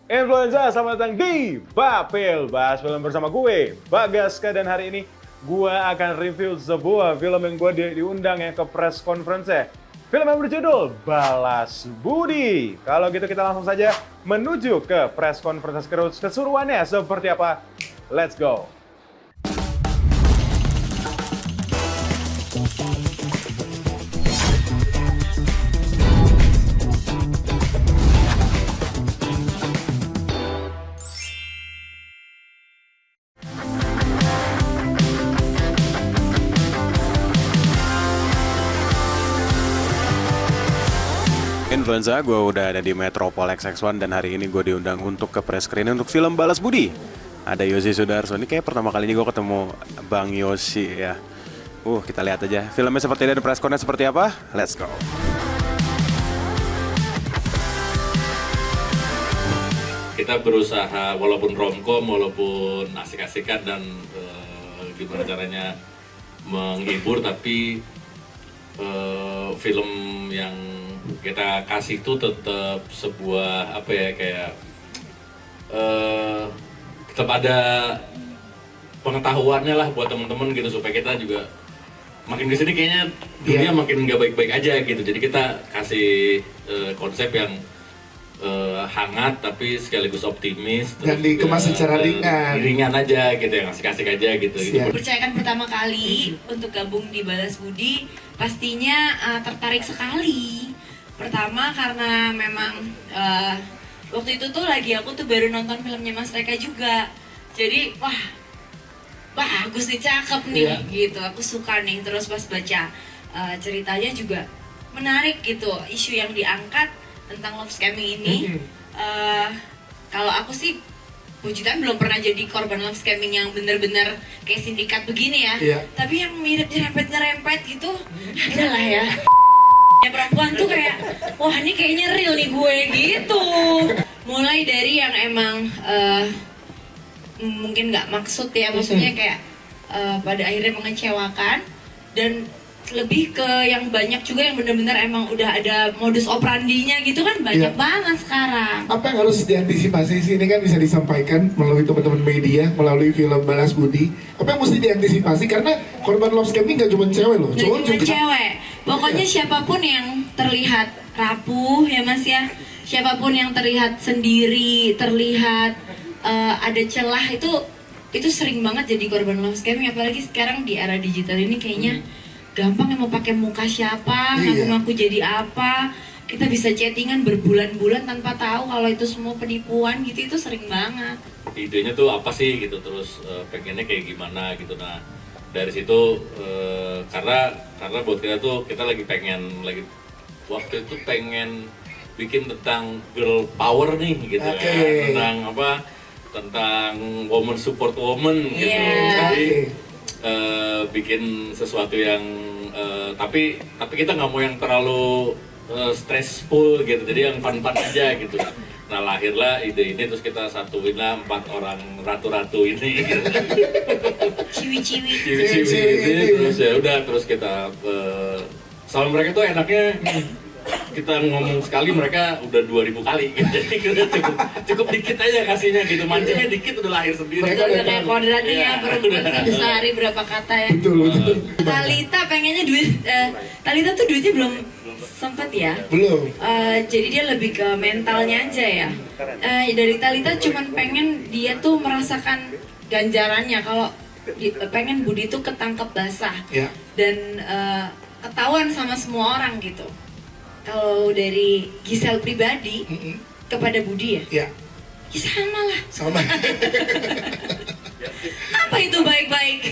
Influenza, selamat datang di Bapil, bahas film bersama gue, Bagaska, dan hari ini gue akan review sebuah film yang gue diundang ya ke press conference ya. Film yang berjudul Balas Budi. Kalau gitu kita langsung saja menuju ke press conference keseruannya seperti apa. Let's go. Influenza, gue udah ada di Metropol XX1 dan hari ini gue diundang untuk ke press screening untuk film Balas Budi. Ada Yosi Sudarso, ini kayak pertama kali ini gue ketemu Bang Yosi ya. Kita lihat aja filmnya seperti ada press conference seperti apa. Let's go. Kita berusaha walaupun romcom, walaupun asik-asikan dan gimana caranya menghibur, tapi film yang kita kasih itu tetap sebuah apa ya, kayak tetap ada pengetahuannya lah buat teman-teman gitu, supaya kita juga makin kesini kayaknya dunia makin nggak baik-baik aja gitu. Jadi kita kasih konsep yang hangat tapi sekaligus optimis dan dikemas secara ringan aja gitu, yang asik-asik aja gitu. Percayakan pertama kali untuk gabung di Balas Budi pastinya tertarik sekali. Pertama karena memang waktu itu tuh aku baru nonton filmnya Mas Reka juga, jadi wah bagus nih, cakep nih gitu, aku suka nih. Terus pas baca ceritanya juga menarik gitu, isu yang diangkat tentang love scamming ini. Kalau aku sih puji Tuhan belum pernah jadi korban love scamming yang bener-bener kayak sindikat begini ya. Tapi yang mirip nyerempet gitu adalah ya perempuan tuh kayak, wah ini kayaknya real nih gue gitu. Mulai dari yang emang mungkin nggak maksud ya, maksudnya kayak pada akhirnya mengecewakan, dan lebih ke yang banyak juga yang benar-benar emang udah ada modus operandinya gitu kan, banyak banget sekarang. Apa yang harus diantisipasi sih? Ini kan bisa disampaikan melalui teman-teman media, melalui film Balas Budi. Apa yang mesti diantisipasi? Karena korban love scamming gak cuma cewek loh, cowok juga. Cewek, pokoknya siapapun yang terlihat rapuh ya Mas ya, siapapun yang terlihat sendiri, terlihat ada celah, itu sering banget jadi korban love scamming. Apalagi sekarang di era digital ini kayaknya gampang ya, mau pakai muka siapa, ngaku-ngaku jadi apa, kita bisa chattingan berbulan-bulan tanpa tahu kalau itu semua penipuan gitu, itu sering banget. Idenya tuh apa sih gitu, terus pengennya kayak gimana gitu. Nah dari situ karena buat kita tuh, kita lagi waktu itu pengen bikin tentang girl power nih gitu ya, tentang woman support woman gitu. Jadi bikin sesuatu yang tapi kita nggak mau yang terlalu stressful gitu, jadi yang fun aja gitu. Nah lahirlah ide ini, terus kita satuinlah 4 orang ratu-ratu ini gitu. Ciwi-ciwi Terus ya udah, terus kita sama mereka tuh enaknya kita ngomong sekali mereka udah 2000 kali gitu. Jadi kita cukup dikit aja kasihnya gitu, mancingnya dikit udah lahir sendiri. Mereka udah kayak kodratnya ya, berhubungan sehari berapa kata ya. Betul. Talita pengennya Talita tuh duitnya belum sempet ya. Belum. Jadi dia lebih ke mentalnya aja ya. Dari Talita cuman pengen dia tuh merasakan ganjarannya kalau pengen Budi tuh ketangkep basah dan ketahuan sama semua orang gitu. Kalau dari Gisel pribadi kepada Budi ya sama lah. Sama. Apa itu baik-baik?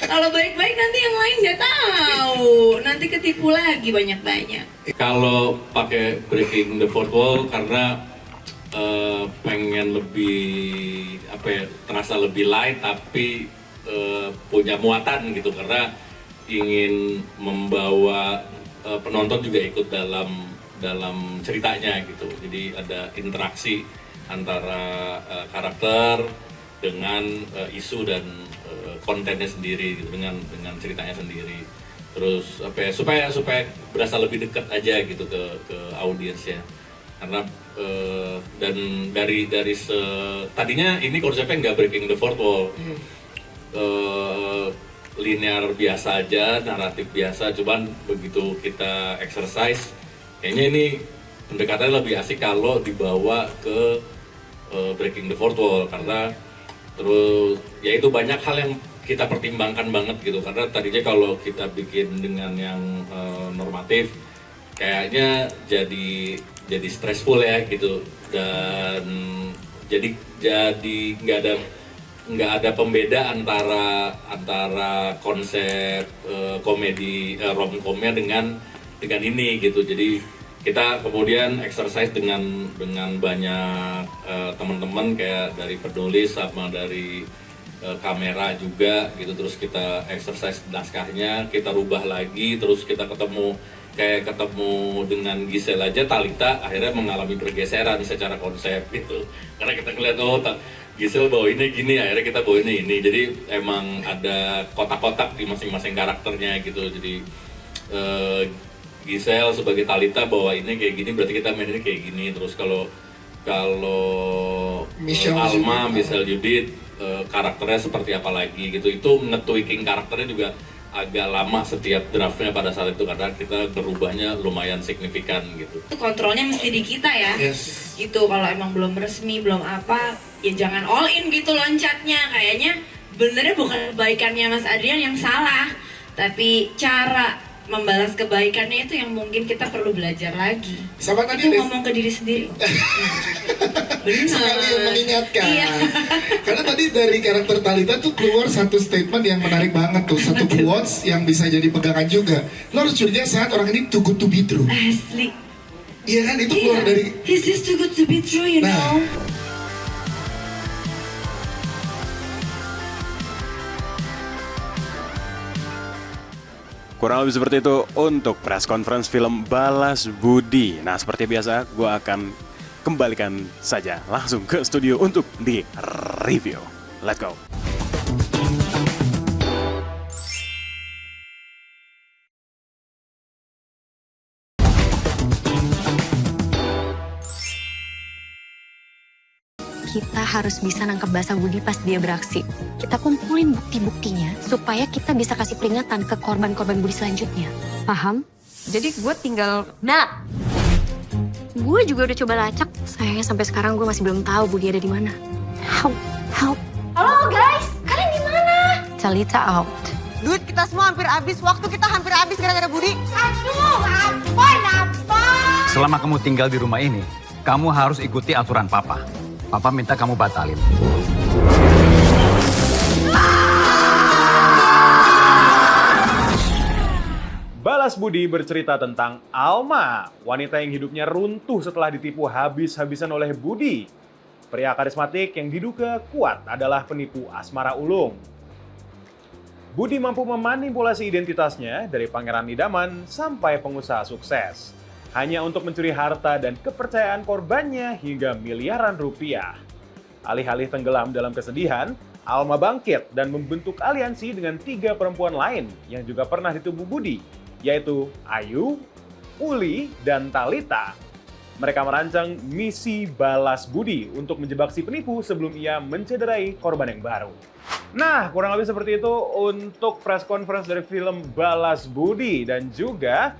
Kalau baik-baik nanti yang lain nggak tahu, nanti ketipu lagi banyak-banyak. Kalau pakai breaking the fourth wall karena pengen lebih terasa lebih light, tapi punya muatan gitu, karena ingin membawa penonton juga ikut dalam ceritanya gitu. Jadi ada interaksi antara karakter dengan isu dan kontennya sendiri gitu, dengan ceritanya sendiri. Terus supaya berasa lebih dekat aja gitu ke audiensnya. karena dan dari tadinya ini konsepnya nggak breaking the fourth wall, linear biasa aja, naratif biasa, cuman begitu kita exercise kayaknya ini pendekatannya lebih asik kalau dibawa ke breaking the fourth wall, karena terus ya itu banyak hal yang kita pertimbangkan banget gitu, karena tadinya kalau kita bikin dengan yang normatif kayaknya jadi stressful ya gitu, dan jadi nggak ada pembeda antara konsep komedi romcomnya dengan ini gitu. Jadi kita kemudian exercise dengan banyak teman-teman kayak dari penulis sama dari kamera juga gitu, terus kita exercise naskahnya, kita rubah lagi, terus kita ketemu dengan Giselle aja, Thalita akhirnya mengalami pergeseran secara konsep gitu, karena kita ngeliat Giselle bawa ini gini, akhirnya kita bawa ini, jadi emang ada kotak-kotak di masing-masing karakternya gitu. Jadi Giselle sebagai Thalita bawa ini kayak gini, berarti kita main ini kayak gini. Terus kalau Alma, Michelle Judith karakternya seperti apa lagi gitu, itu nge-tweaking karakternya juga agak lama setiap draftnya pada saat itu, karena kita berubahnya lumayan signifikan gitu. Kontrolnya mesti di kita ya, gitu. Kalau emang belum resmi, belum apa, ya jangan all in gitu loncatnya. Kayaknya benernya bukan kebaikannya Mas Adrian yang salah, tapi cara membalas kebaikannya itu yang mungkin kita perlu belajar lagi. Sama tadi itu ngomong ke diri sendiri. Benar. Sekali yang mengingatkan. Iya. Karena tadi dari karakter Thalita tuh keluar satu statement yang menarik banget tuh, satu quotes yang bisa jadi pegangan juga. Lo harus curiga saat orang ini too good to be true. Asli. Iya kan, itu keluar dari. Is this too good to be true, you know? Kurang lebih seperti itu untuk press conference film Balas Budi. Nah, seperti biasa, gue akan kembalikan saja langsung ke studio untuk di-review. Let's go! Kita harus bisa nangkep basah Budi pas dia beraksi. Kita kumpulin bukti-buktinya supaya kita bisa kasih peringatan ke korban-korban Budi selanjutnya. Paham? Jadi gue tinggal... Nah, gue juga udah coba lacak. Sayangnya sampai sekarang gue masih belum tahu Budi ada di mana. Help. Halo guys, kalian di mana? Thalita out. Duit kita semua hampir habis, waktu kita hampir habis gara-gara Budi. Aduh, apa? Selama kamu tinggal di rumah ini, kamu harus ikuti aturan Papa. Papa minta kamu batalin. Balas Budi bercerita tentang Alma, wanita yang hidupnya runtuh setelah ditipu habis-habisan oleh Budi. Pria karismatik yang diduga kuat adalah penipu asmara ulung. Budi mampu memanipulasi identitasnya dari pangeran idaman sampai pengusaha sukses, hanya untuk mencuri harta dan kepercayaan korbannya hingga miliaran rupiah. Alih-alih tenggelam dalam kesedihan, Alma bangkit dan membentuk aliansi dengan 3 perempuan lain yang juga pernah ditubuh Budi, yaitu Ayu, Uli, dan Thalita. Mereka merancang misi Balas Budi untuk menjebak si penipu sebelum ia mencederai korban yang baru. Nah, kurang lebih seperti itu untuk press conference dari film Balas Budi dan juga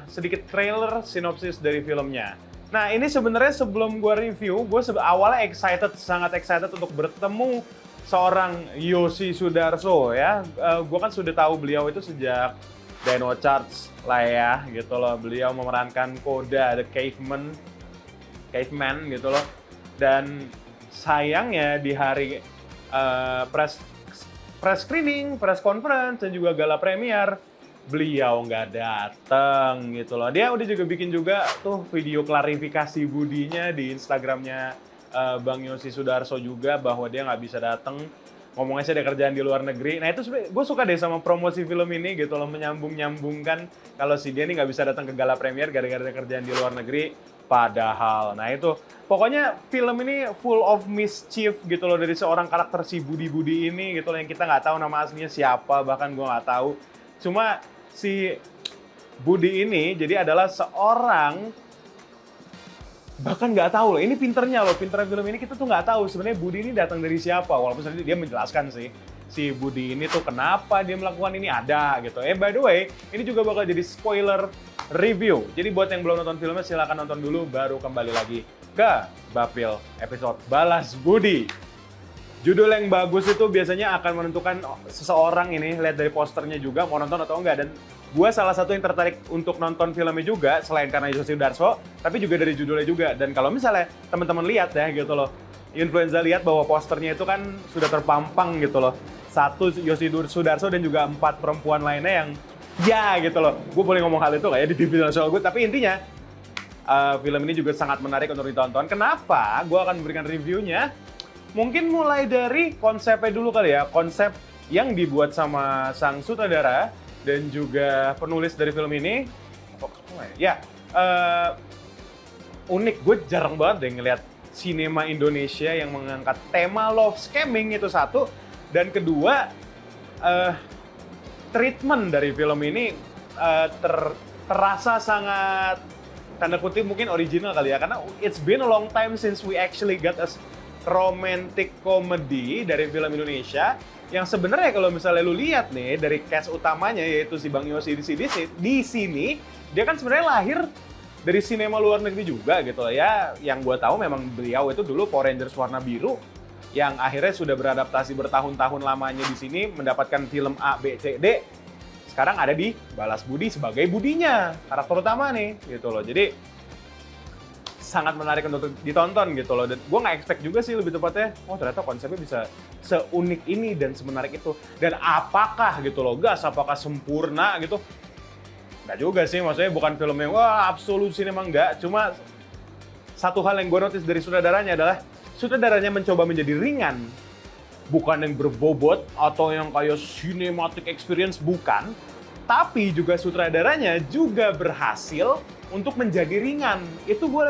sedikit trailer sinopsis dari filmnya. Nah, ini sebenarnya sebelum gue review, gue awalnya sangat excited untuk bertemu seorang Yosi Sudarso ya. Gue kan sudah tahu beliau itu sejak Dino Charge lah ya, gitu loh. Beliau memerankan Koda, The Caveman gitu loh. Dan sayangnya di hari press screening, press conference, dan juga gala premier, beliau nggak datang gitu loh. Dia udah juga bikin juga tuh video klarifikasi Budinya di Instagramnya Bang Yosi Sudarso juga, bahwa dia nggak bisa datang. Ngomongnya sih ada kerjaan di luar negeri. Nah itu gue suka deh sama promosi film ini gitu loh, menyambung-nyambungkan kalau si dia nih nggak bisa datang ke gala premier gara-gara ada kerjaan di luar negeri. Padahal, nah itu pokoknya film ini full of mischief gitu loh dari seorang karakter si Budi ini gitu loh, yang kita nggak tahu nama aslinya siapa, bahkan gue nggak tahu. Cuma si Budi ini jadi adalah seorang bahkan nggak tahu loh, ini pinternya film ini kita tuh nggak tahu sebenarnya Budi ini datang dari siapa, walaupun tadi dia menjelaskan sih si Budi ini tuh kenapa dia melakukan ini ada gitu. By the way, ini juga bakal jadi spoiler review. Jadi buat yang belum nonton filmnya silakan nonton dulu baru kembali lagi ke Bapil episode Balas Budi. Judul yang bagus itu biasanya akan menentukan seseorang ini, lihat dari posternya juga mau nonton atau enggak. Dan gue salah satu yang tertarik untuk nonton filmnya juga, selain karena Yosi Sudarso, tapi juga dari judulnya juga. Dan kalau misalnya teman-teman lihat ya gitu loh, influenza lihat bahwa posternya itu kan sudah terpampang gitu loh. 1 Yosi Sudarso dan juga 4 perempuan lainnya yang ya gitu loh. Gue boleh ngomong hal itu kayak di TV Nasional gue, tapi intinya film ini juga sangat menarik untuk ditonton. Kenapa? Gue akan memberikan reviewnya. Mungkin mulai dari konsepnya dulu kali ya, konsep yang dibuat sama sang sutradara dan juga penulis dari film ini. Ya, unik. Gue jarang banget deh ngeliat sinema Indonesia yang mengangkat tema love scamming itu satu. Dan kedua, treatment dari film ini terasa sangat, tanda kutip mungkin original kali ya. Karena it's been a long time since we actually got a romantic comedy dari film Indonesia yang sebenarnya kalau misalnya lu lihat nih dari cast utamanya yaitu si Bang Yosi di sini dia kan sebenarnya lahir dari sinema luar negeri juga gitu ya. Yang gue tahu memang beliau itu dulu Power Rangers warna biru yang akhirnya sudah beradaptasi bertahun-tahun lamanya di sini mendapatkan film A, B, C, D. Sekarang ada di Balas Budi sebagai Budinya, karakter utama nih gitu loh. Jadi sangat menarik untuk ditonton gitu loh. Dan gue nggak expect juga sih lebih tepatnya, oh ternyata konsepnya bisa seunik ini dan semenarik itu. Dan apakah gitu loh, apakah sempurna gitu? Nggak juga sih, maksudnya bukan film yang wah absolut sinema, enggak. Cuma satu hal yang gue notice dari sutradaranya adalah sutradaranya mencoba menjadi ringan. Bukan yang berbobot atau yang kayak cinematic experience, bukan. Tapi juga sutradaranya juga berhasil untuk menjadi ringan. Itu gue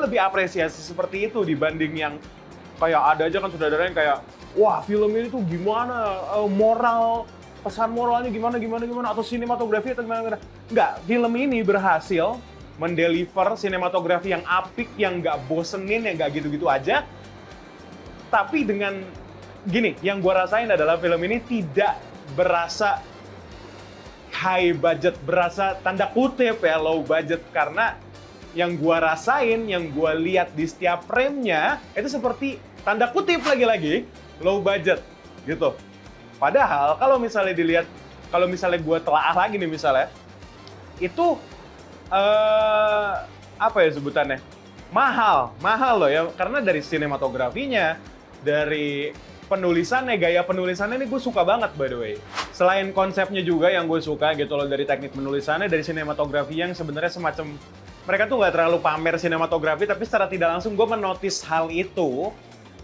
lebih apresiasi seperti itu dibanding yang kayak ada aja kan sutradara yang kayak wah film ini tuh gimana pesan moralnya gimana atau sinematografi atau gimana. Enggak, film ini berhasil mendeliver sinematografi yang apik, yang nggak bosenin, yang nggak gitu-gitu aja. Tapi dengan gini, yang gue rasain adalah film ini tidak berasa high budget, berasa tanda kutip ya low budget, karena yang gua rasain, yang gua lihat di setiap frame-nya itu seperti tanda kutip lagi-lagi low budget gitu. Padahal kalau misalnya gua telaah lagi nih misalnya, itu apa ya sebutannya? Mahal loh ya, karena dari sinematografinya, dari penulisannya, gaya penulisannya ini gue suka banget by the way. Selain konsepnya juga yang gue suka gitu loh, dari teknik penulisannya, dari sinematografi yang sebenarnya semacam mereka tuh nggak terlalu pamer sinematografi, tapi secara tidak langsung gue menotis hal itu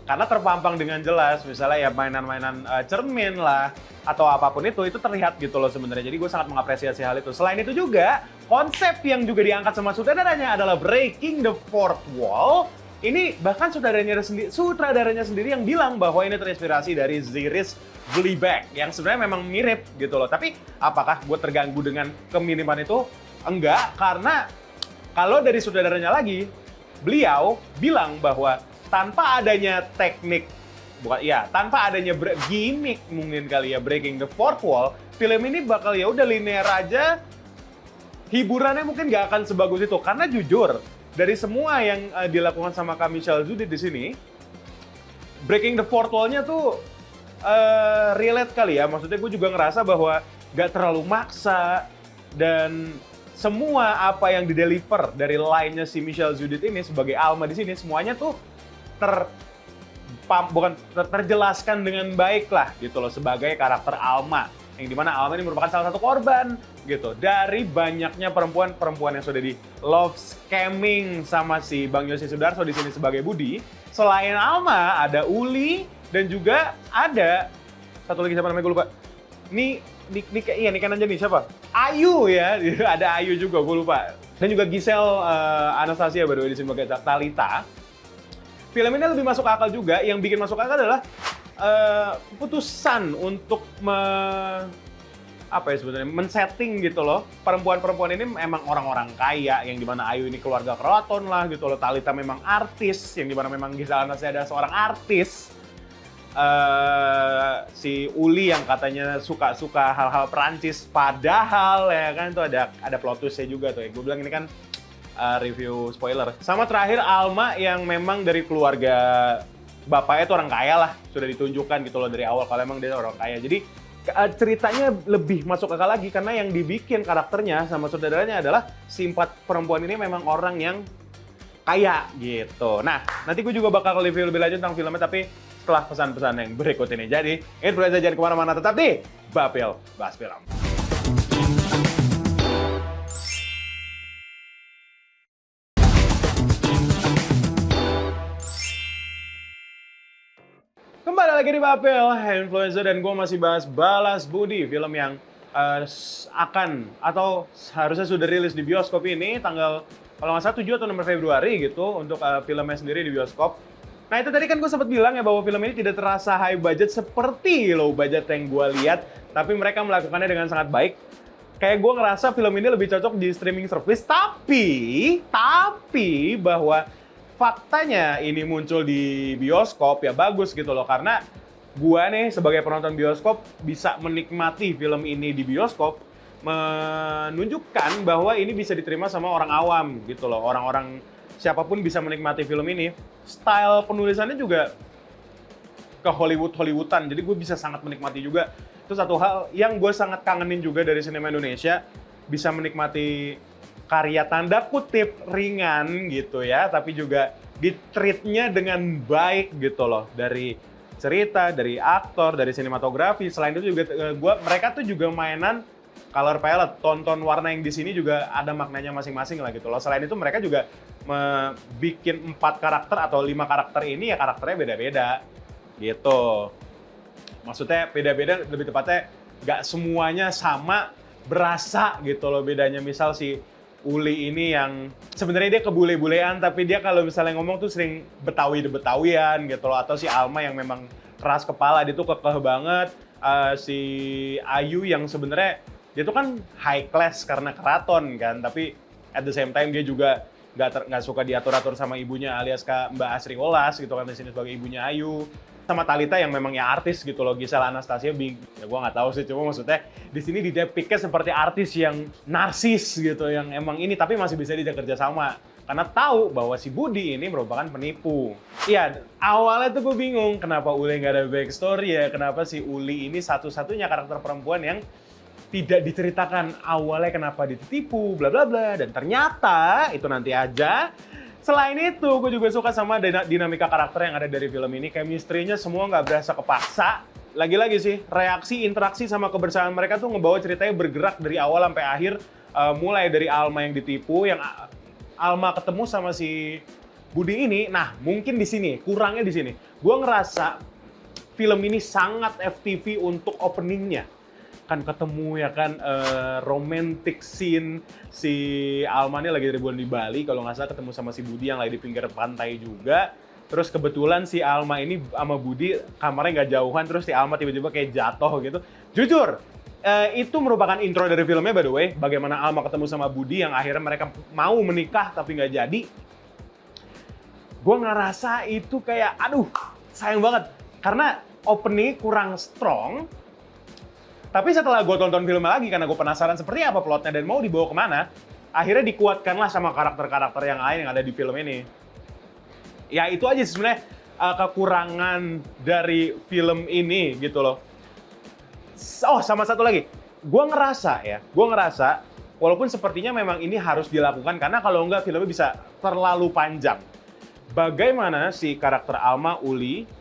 karena terpampang dengan jelas. Misalnya ya mainan-mainan cermin lah atau apapun itu terlihat gitu loh sebenarnya. Jadi gue sangat mengapresiasi hal itu. Selain itu juga konsep yang juga diangkat sama sutradaranya adalah breaking the fourth wall. Ini bahkan sutradaranya sendiri yang bilang bahwa ini terinspirasi dari Ziris Bleabag yang sebenarnya memang mirip gitu loh. Tapi apakah gue terganggu dengan kemiripan itu? Enggak, karena kalau dari sutradaranya lagi, beliau bilang bahwa tanpa adanya teknik, tanpa adanya gimmick mungkin kali ya, breaking the fourth wall, film ini bakal ya udah linear aja, hiburannya mungkin nggak akan sebagus itu. Karena jujur, dari semua yang dilakukan sama Kak Michelle Judith di sini, breaking the fourth wall-nya tuh relate kali ya. Maksudnya gue juga ngerasa bahwa gak terlalu maksa, dan semua apa yang dideliver dari line-nya si Michelle Judith ini sebagai Alma di sini semuanya tuh terjelaskan dengan baik lah gitu loh sebagai karakter Alma. Yang dimana Alma ini merupakan salah satu korban gitu dari banyaknya perempuan yang sudah di love scamming sama si Bang Yosi Sudarso di sini sebagai Budi. Selain Alma ada Uli dan juga ada satu lagi, siapa namanya gue lupa. Ini kan aja nih siapa? Ayu ya, ada Ayu juga gue lupa. Dan juga Giselle Anastasia baru di sini sebagai Talita. Film ini lebih masuk akal juga. Yang bikin masuk akal adalah keputusan untuk apa ya sebenarnya, men-setting gitu loh. Perempuan-perempuan ini memang orang-orang kaya, yang dimana Ayu ini keluarga keraton lah gitu loh. Talita memang artis, yang dimana memang Gisel Anastasia ada seorang artis. Si Uli yang katanya suka-suka hal-hal Perancis, padahal ya kan itu ada plot twist-nya juga tuh ya. Gue bilang ini kan review spoiler. Sama terakhir Alma yang memang dari keluarga bapaknya itu orang kaya lah, sudah ditunjukkan gitu loh dari awal kalau emang dia orang kaya. Jadi ceritanya lebih masuk akal lagi karena yang dibikin karakternya sama saudaranya adalah si 4 perempuan ini memang orang yang kaya gitu. Nah, nanti gue juga bakal review lebih lanjut tentang filmnya tapi setelah pesan-pesan yang berikut ini. Jadi, influencer jangan kemana-mana, tetap di Bapil Bahas Film. Kembali lagi di Bapil, influencer dan gue masih bahas Balas Budi, film yang akan atau seharusnya sudah rilis di bioskop ini tanggal kalau nggak salah 7 atau 6 Februari gitu untuk filmnya sendiri di bioskop. Nah itu tadi kan gue sempat bilang ya bahwa film ini tidak terasa high budget seperti low budget yang gue lihat, tapi mereka melakukannya dengan sangat baik. Kayak gue ngerasa film ini lebih cocok di streaming service, tapi bahwa faktanya ini muncul di bioskop ya bagus gitu loh, karena gue nih sebagai penonton bioskop bisa menikmati film ini di bioskop, menunjukkan bahwa ini bisa diterima sama orang awam gitu loh, orang-orang siapapun bisa menikmati film ini. Style penulisannya juga ke Hollywoodan, jadi gue bisa sangat menikmati juga. Itu satu hal yang gue sangat kangenin juga dari sinema Indonesia, bisa menikmati karya tanda kutip ringan gitu ya, tapi juga di-treatnya dengan baik gitu loh, dari cerita, dari aktor, dari sinematografi. Selain itu juga mereka tuh juga mainan color palette, tonton warna yang di sini juga ada maknanya masing-masing lah gitu loh. Selain itu mereka juga bikin 4 karakter atau 5 karakter ini ya karakternya beda-beda gitu. Maksudnya beda-beda, lebih tepatnya nggak semuanya sama, berasa gitu loh bedanya. Misal si Uli ini yang sebenarnya dia kebule-bulean, tapi dia kalau misalnya ngomong tuh sering betawi-betawian gitu loh. Atau si Alma yang memang keras kepala, dia tuh kekeh banget. Si Ayu yang sebenarnya dia tuh kan high class karena keraton kan, tapi at the same time dia juga nggak suka diatur-atur sama ibunya alias Mbak Asri Olas gitu kan, di sini sebagai ibunya Ayu. Sama Talita yang memang ya artis gitu loh, Gisel Anastasia ya gue nggak tahu sih, cuma maksudnya di sini didepiknya seperti artis yang narsis gitu, yang emang ini tapi masih bisa diajak kerja sama karena tahu bahwa si Budi ini merupakan penipu. Iya, awalnya tuh gue bingung kenapa Uli nggak ada backstory ya, kenapa si Uli ini satu-satunya karakter perempuan yang tidak diceritakan awalnya kenapa ditipu, bla bla bla, dan ternyata itu nanti aja. Selain itu, gue juga suka sama dinamika karakter yang ada dari film ini. Chemistry-nya semua nggak berasa kepaksa. Lagi-lagi sih, reaksi, interaksi sama kebersamaan mereka tuh ngebawa ceritanya bergerak dari awal sampai akhir. Mulai dari Alma yang ditipu, yang Alma ketemu sama si Budi ini. Nah, mungkin di sini, kurangnya di sini. Gue ngerasa film ini sangat FTV untuk openingnya. Kan ketemu ya kan romantic scene, si Alma ini lagi liburan di Bali kalau nggak salah, ketemu sama si Budi yang lagi di pinggir pantai juga. Terus kebetulan si Alma ini sama Budi kamarnya nggak jauhan, terus si Alma tiba-tiba kayak jatuh gitu. Jujur, itu merupakan intro dari filmnya by the way, bagaimana Alma ketemu sama Budi yang akhirnya mereka mau menikah tapi nggak jadi. Gue ngerasa itu kayak aduh sayang banget karena opening kurang strong. Tapi setelah gue tonton filmnya lagi, karena gue penasaran seperti apa plotnya dan mau dibawa kemana, akhirnya dikuatkanlah sama karakter-karakter yang lain yang ada di film ini. Ya itu aja sebenarnya kekurangan dari film ini gitu loh. Oh sama satu lagi, gue ngerasa walaupun sepertinya memang ini harus dilakukan karena kalau enggak filmnya bisa terlalu panjang. Bagaimana si karakter Alma, Uli,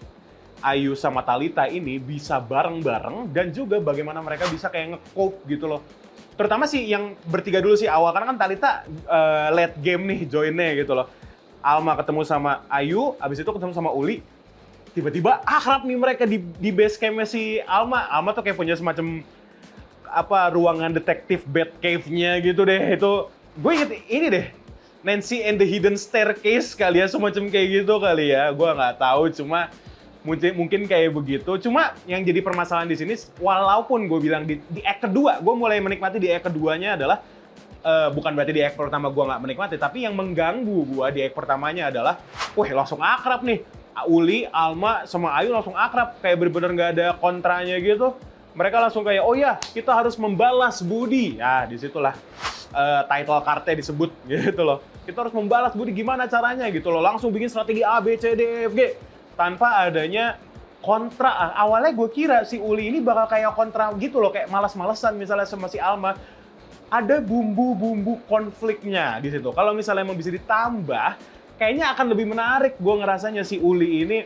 Ayu sama Talita ini bisa bareng-bareng dan juga bagaimana mereka bisa kayak nge-cope gitu loh. Terutama sih yang bertiga dulu sih awal, karena kan Talita late game nih joinnya gitu loh. Alma ketemu sama Ayu, abis itu ketemu sama Uli. Tiba-tiba akrab nih mereka di base campnya si Alma. Alma tuh kayak punya semacam ruangan detektif bed cave-nya gitu deh. Itu gue inget ini deh, Nancy and the Hidden Staircase kali ya, semacam kayak gitu kali ya. Gue nggak tahu, cuma mungkin kayak begitu. Cuma yang jadi permasalahan di sini, walaupun gue bilang di act kedua, gue mulai menikmati di act keduanya adalah bukan berarti di act pertama gue nggak menikmati, tapi yang mengganggu gue di act pertamanya adalah, wah langsung akrab nih. Uli, Alma, sama Ayu langsung akrab, kayak bener-bener nggak ada kontranya gitu. Mereka langsung kayak, oh ya kita harus membalas budi. Ya disitulah title card-nya disebut gitu loh. Kita harus membalas budi, gimana caranya gitu loh. Langsung bikin strategi A, B, C, D, E, F, G. Tanpa adanya kontra. Awalnya gue kira si Uli ini bakal kayak kontra gitu loh, kayak malas-malesan misalnya sama si Alma. Ada bumbu-bumbu konfliknya di situ. Kalau misalnya emang bisa ditambah, kayaknya akan lebih menarik. Gue ngerasanya si Uli ini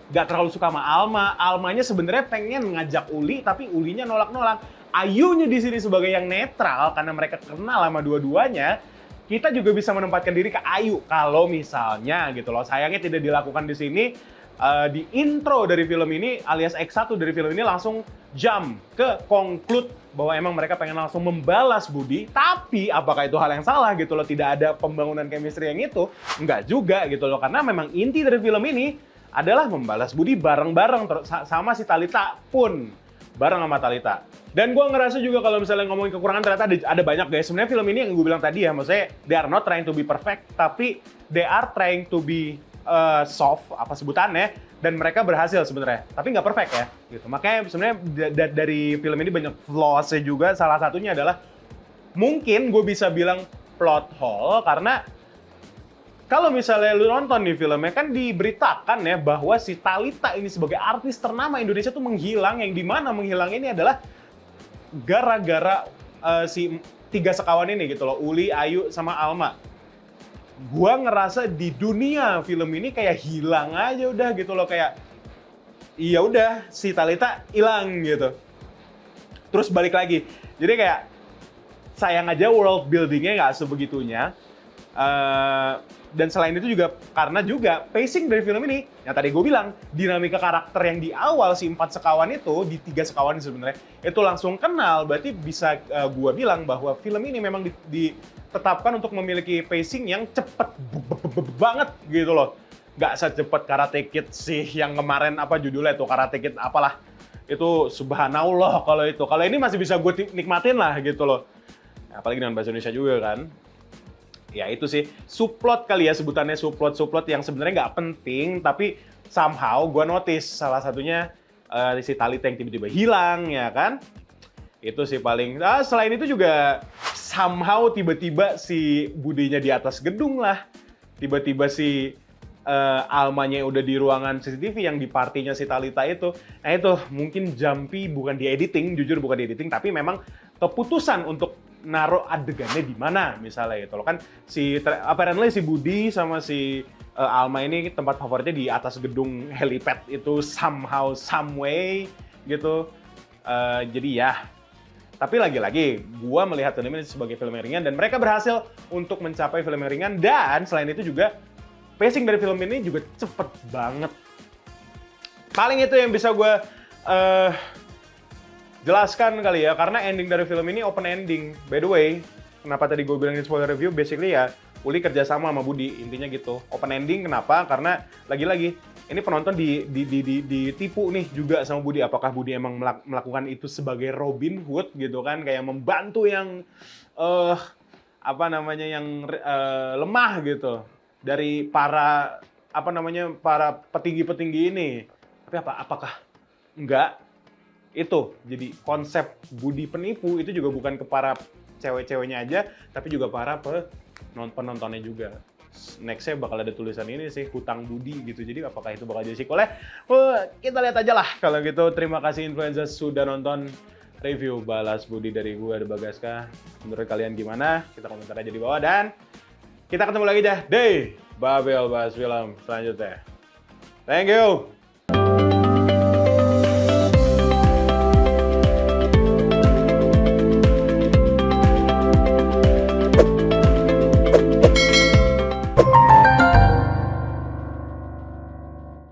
gak terlalu suka sama Alma. Almanya sebenarnya pengen ngajak Uli, tapi Ulinya nolak-nolak. Ayunya di sini sebagai yang netral karena mereka kenal sama dua-duanya. Kita juga bisa menempatkan diri ke Ayu kalau misalnya gitu loh. Sayangnya tidak dilakukan di sini. Di intro dari film ini alias X1 dari film ini langsung jump ke conclude bahwa emang mereka pengen langsung membalas budi. Tapi apakah itu hal yang salah gitu loh? Tidak ada pembangunan chemistry yang itu? Enggak juga gitu loh. Karena memang inti dari film ini adalah membalas budi bareng-bareng sama si Talita pun bareng sama Talita. Dan gue ngerasa juga kalau misalnya ngomongin kekurangan ternyata ada banyak guys. Sebenarnya film ini yang gue bilang tadi ya, maksudnya they are not trying to be perfect, tapi they are trying to be soft, apa sebutannya, dan mereka berhasil sebenarnya. Tapi nggak perfect ya, gitu. Makanya sebenarnya dari film ini banyak flaws-nya juga. Salah satunya adalah mungkin gue bisa bilang plot hole karena kalau misalnya lu nonton di filmnya kan diberitakan ya bahwa si Talita ini sebagai artis ternama Indonesia tuh menghilang, yang dimana menghilang ini adalah gara-gara si tiga sekawan ini gitu loh, Uli, Ayu, sama Alma. Gua ngerasa di dunia film ini kayak hilang aja udah gitu loh, kayak iya udah si Talita hilang gitu. Terus balik lagi. Jadi kayak sayang aja world buildingnya nggak sebegitunya. Dan selain itu juga karena juga pacing dari film ini yang tadi gue bilang, dinamika karakter yang di awal si 4 sekawan itu, di 3 sekawan sebenarnya itu langsung kenal. Berarti bisa gue bilang bahwa film ini memang ditetapkan untuk memiliki pacing yang cepet banget gitu loh. Gak secepat Karate Kid sih yang kemarin apa judulnya tuh, Karate Kid apalah. Itu subhanallah kalau itu. Kalau ini masih bisa gue nikmatin lah gitu loh. Apalagi dengan bahasa Indonesia juga kan. Ya itu sih, subplot kali ya sebutannya, subplot yang sebenarnya nggak penting, tapi somehow gue notice salah satunya si Talita yang tiba-tiba hilang ya kan. Itu sih paling. Selain itu juga somehow tiba-tiba si Budinya di atas gedung lah. Tiba-tiba si Almanya udah di ruangan CCTV yang di partinya si Talita itu. Nah itu mungkin jumpy, bukan di editing, jujur bukan di editing, tapi memang keputusan untuk naruh adegannya di mana misalnya gitu loh kan. Apparently si Budi sama si Alma ini tempat favoritnya di atas gedung helipad itu somehow, some way gitu. Jadi ya, tapi lagi-lagi gua melihat film ini sebagai film yang ringan dan mereka berhasil untuk mencapai film yang ringan. Dan selain itu juga pacing dari film ini juga cepet banget. Paling itu yang bisa gue jelaskan kali ya, karena ending dari film ini open ending. By the way, kenapa tadi gue bilang di spoiler review, basically ya Uli kerjasama sama Budi, intinya gitu. Open ending kenapa? Karena lagi-lagi ini penonton ditipu nih juga sama Budi. Apakah Budi emang melakukan itu sebagai Robin Hood gitu kan, kayak membantu yang yang lemah gitu dari para para petinggi-petinggi ini. Tapi apakah enggak? Itu jadi konsep Budi penipu itu juga bukan ke para cewek-ceweknya aja, tapi juga para penontonnya juga. Nextnya bakal ada tulisan ini sih, hutang budi gitu. Jadi apakah itu bakal jadi sequelnya? Kita lihat aja lah kalau gitu. Terima kasih influencers sudah nonton review Balas Budi dari gue, The Bagaska. Menurut kalian gimana? Kita komentar aja di bawah, dan kita ketemu lagi dah di Babel Bahas Film selanjutnya. Thank you!